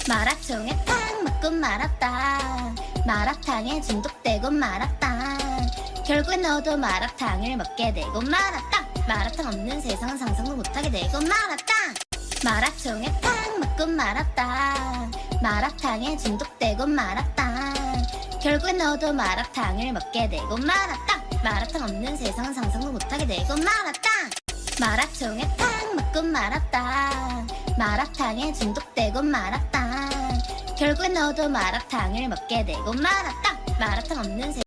마라탕에 탕 먹고 말았다. 마라탕에 중독되고 말았다. 결국엔 너도 마라탕을 먹게 되고 말았다. 마라탕 없는 세상은 상상도 못하게 되고 말았다. 마라탕에 탕 먹고 말았다. 마라탕에 중독되고 말았다. 결국엔 너도 마라탕을 먹게 되고 말았다. 마라탕 없는 세상은 상상도 못하게 되고 말았다. 마라탕에 탕 먹고 말았다. 마라탕에 중독되고 말았다. 결국엔 너도 마라탕을 먹게 되고 말았다. 마라탕 없는 세상